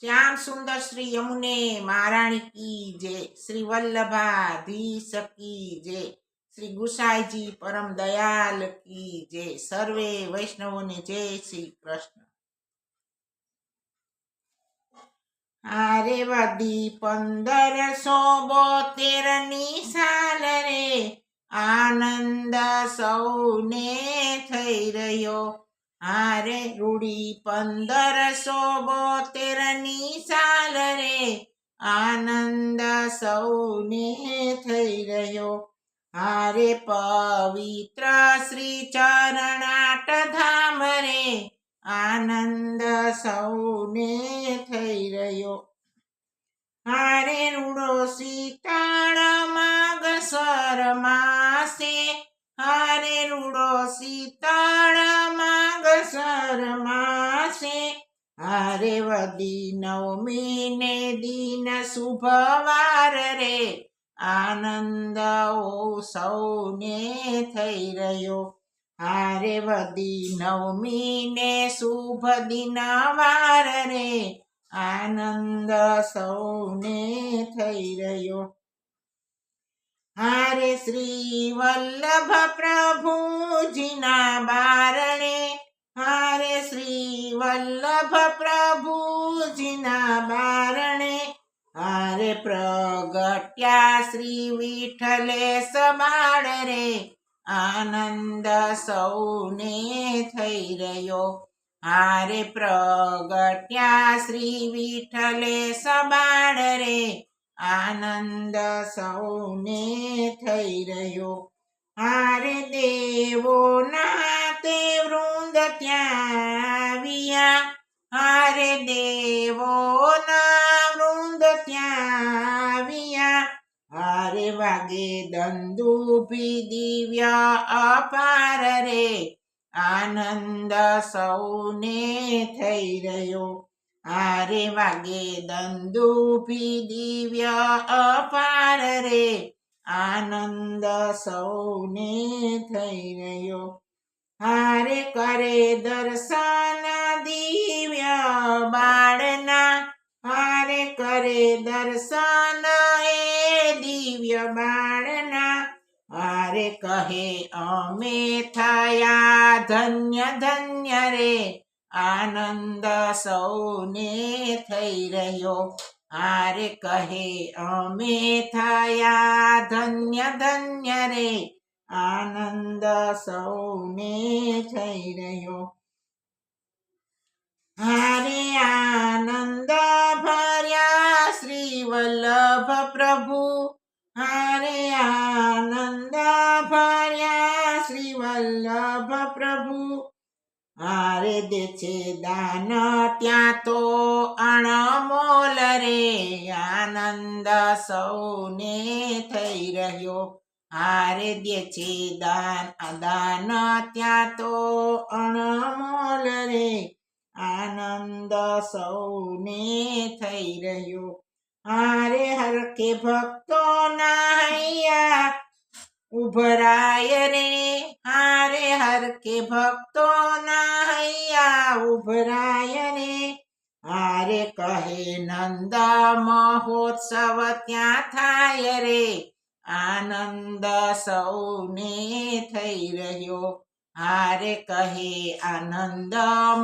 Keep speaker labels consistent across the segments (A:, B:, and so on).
A: श्याम सुंदर श्री यमुने महाराणी की जय। श्री वल्लभाधीश की जय। श्री गुसाई जी परम दयाल की जय। सर्वे वैष्णवों ने जय श्री कृष्ण। आरे वदी 1572 साल रे आनंद सौने થઈ રહ્યો। आरे रूढ़ी 1572 साल रे आनंद सौने થઈ રહ્યો। आरे पवित्र श्री चरणाट धाम रे आनंद सौने થઈ રહ્યો। हारे रूड़ो शीतल मागसर मासे हारे रूड़ो शीतल मागसर मासे हारे वदी नवमी ने दिन शुभवार रे आनंद सौने થઈ રહ્યો। हारे वदी नवमी ने शुभ दिन वार रे आनंद सौने થઈ રહ્યો। हारे श्री वल्लभ प्रभुजीना बारणे हारे श्री वल्लभ प्रभुजीना बारणे हारे प्रगट्या श्री विठ्ठलेश बाळ रे आनंद सौने થઈ રહ્યો। हारे प्रगट्या श्री विठ्ठलेश बाळ रे आनंद सौने થઈ રહ્યો। हारे देवोना ते वृंद ત્યાં આવ્યા हारे देवोना वृंद ત્યાં આવ્યા। हारे वागे दंदुभी दिव्य अपार रे आनंद सौने થઈ રહ્યો। हारे वागे दंदुभी दिव्य अपार रे आनंद सौने થઈ રહ્યો। हारे करे दर्शन दिव्य बाळना हारे करे दर्शन ए दिव्य बाळना हारे कहे अमे थया धन्य धन्य रे आनंद सौने થઈ રહ્યો। हारे कहे अमे थया धन्य धन्य रे आनंद सौने થઈ રહ્યો। हारे आनंद भर्या श्री वल्लभ प्रभु हारे आनंद भर्या श्री वल्लभ प्रभु हारे दे छे दान ત્યાં તો અણમોલ રે આનંદ સૌને થઈ રહ્યો। हारे દે છે દાન ત્યાં તો અણમોલ રે आनंद सौने થઈ રહ્યો। हारे हर के भक्तो ना हैया उभराय रे हारे हर के भक्तो ना हैया उभराय रे हारे कहे नंद महोत्सव ત્યાં થાય રે आनंद सौने થઈ રહ્યો। हारे कहे आनंद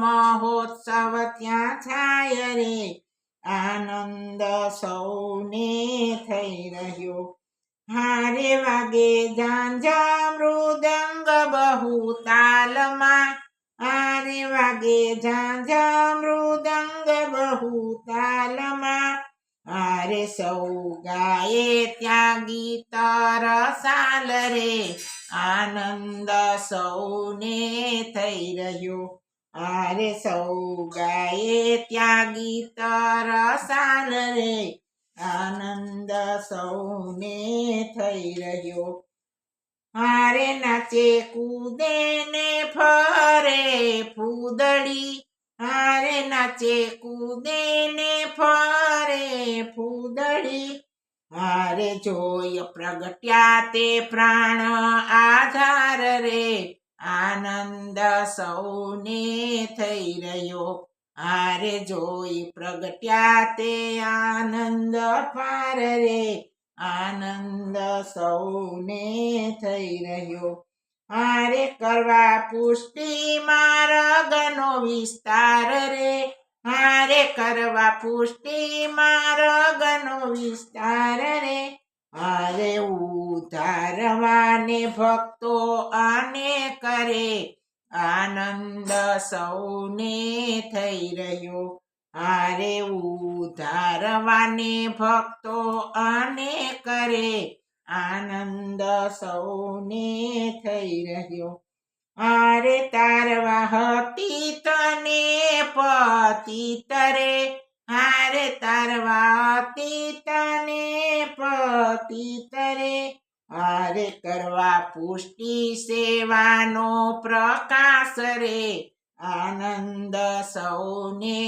A: महोत्सव ત્યાં થાય રે आनंद सौने થઈ રહ્યો। हारे वागे झांझा मृदंग बहु तालमा हारे वागे झांझा मृदंग बहु तालमा हारे सौ गाये त्या गीत रसाल रे आनंद सौने થઈ રહ્યો। हारे सौ गाये त्या गीत रसाल रे आनंद सौने થઈ રહ્યો। हारे नाचे कूदे ने फरे फूदड़ी हारे नाचे कूदे ने फरे फूदड़ी हारे जोय प्रगट्या ते प्राण आधार रे आनंद સૌને થઈ રહ્યો। હારે જોઈ પ્રગટ્યા તે આનંદ પાર રે, આનંદ સૌને થઈ રહ્યો. હારે કરવા પુષ્ટિ માર્ગનો વિસ્તાર રે, હારે કરવા પુષ્ટિ માર્ગનો વિસ્તાર રે, હારે ઉધારવાને ભક્તો આને કરે, આનંદ સૌને થઈ રહ્યો. હારે ઉધારવાને ભક્તો આને કરે, આનંદ સૌને થઈ રહ્યો. હારે તારવા હતી તને પતિત રે, હારે તારવા હતી તને પતિત રે, હારે કરવા પુષ્ટિ સેવાનો પ્રકાશ રે, આનંદ સૌને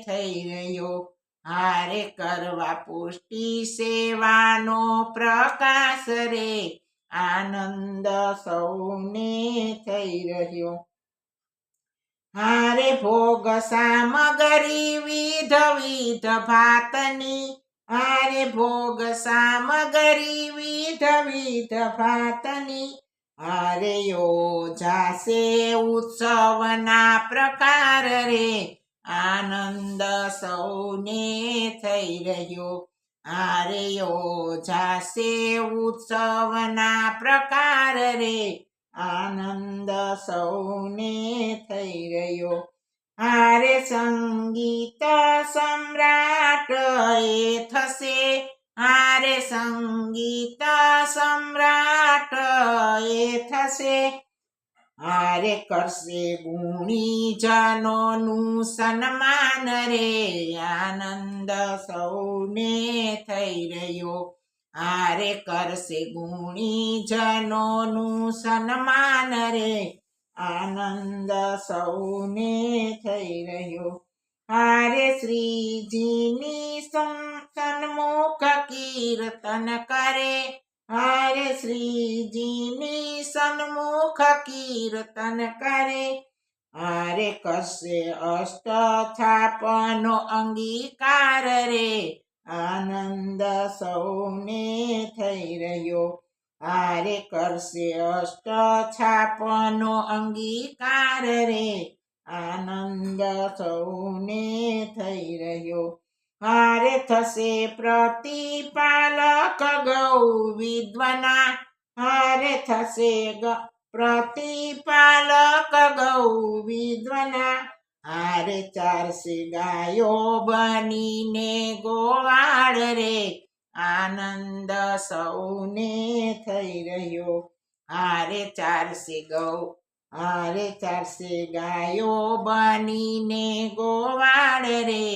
A: થઈ રહ્યો. હારે કરવા પુષ્ટિ સેવાનો પ્રકાશ રે, આનંદ સૌને થઈ રહ્યો. હારે ભોગ સામગ્રી વિધ વિધ ભાતની, હારે ભોગ સામગ્રી વિધ વિધ ભાતની, હારે યોજાશે ઉત્સવના પ્રકાર રે, આનંદ સૌને થઈ રહ્યો. હારે યોજાશે ઉત્સવના પ્રકાર રે, આનંદ સૌને થઈ રહ્યો. હારે સંગીત સમ્રાટ એ થશે, હારે સંગીત સમ્રાટ એ થશે, હારે કરશે ગુણીજનોનું સન્માન રે, આનંદ સૌને થઈ રહ્યો. હારે કરશે ગુણીજનોનું સન્માન રે, આનંદ સૌને થઈ રહ્યો. હારે શ્રીજીની સન્મુખ કીર્તન કરે, હારે શ્રીજીની સન્મુખ કીર્તન કરે, હારે કરશે અષ્ટથાપનો અંગીકાર રે, આનંદ સૌને થઈ રહ્યો. હારે કરશે અષ્ટછાપનો અંગીકાર રે, આનંદ સૌને થઈ રહ્યો. હારે થશે પ્રતિપાલક ગૌ વિદ્વના, હારે થશે પ્રતિપાલક ગૌ વિદ્વના, હારે ચારશે ગાયો બનીને ગોવાળ રે, આનંદ સૌને થઈ રહ્યો. હારે ચારશે ગાયો બનીને ગોવાળ રે,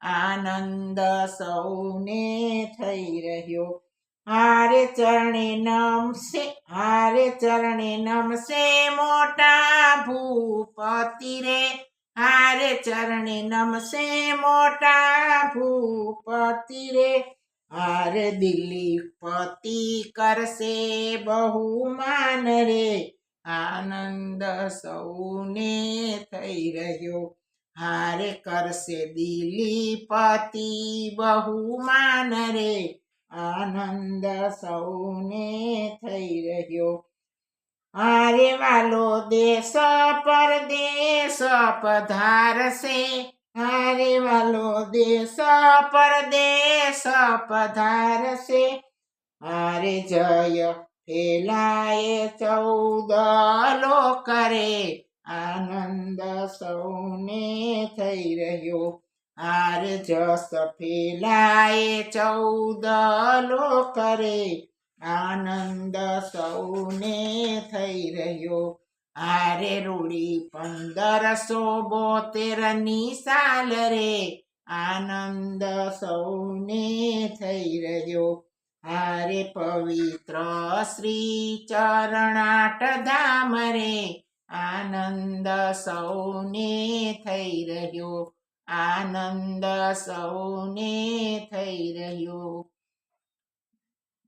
A: આનંદ સૌને થઈ રહ્યો. હારે ચરણે નમશે મોટા ભૂપતિ રે, હારે ચરણે નમશે મોટા ભૂપતિ રે, હારે દિલીપતિ કરશે બહુમાન રે, આનંદ સૌને થઈ રહ્યો. હારે કરશે દિલીપતિ બહુમાન રે, આનંદ સૌને થઈ રહ્યો. હારે વાલો દેશ પરદેશ પધારશે, હારે વાલો દેશ પરદેશ પધારશે, હારે જય ફેલાય 14 લોક રે, આનંદ સૌને થઈ રહ્યો. હારે જસ ફેલાય 14 લોક રે, આનંદ સૌને થઈ રહ્યો. હારે રૂડી 1572ની સાલ રે, આનંદ સૌને થઈ રહ્યો. હારે પવિત્ર શ્રી ચરણાટ ધામ રે, આનંદ સૌને થઈ રહ્યો. આનંદ સૌને થઈ રહ્યો.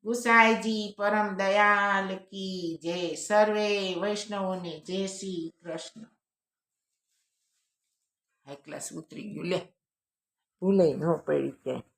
A: ગુસાઈજી પરમ દયાલ કી જય. સર્વે વૈષ્ણવોને જય શ્રી કૃષ્ણ. હાઈ ક્લાસ ઉતરી ગયું લે ભૂલે ન પડી ક્યાંય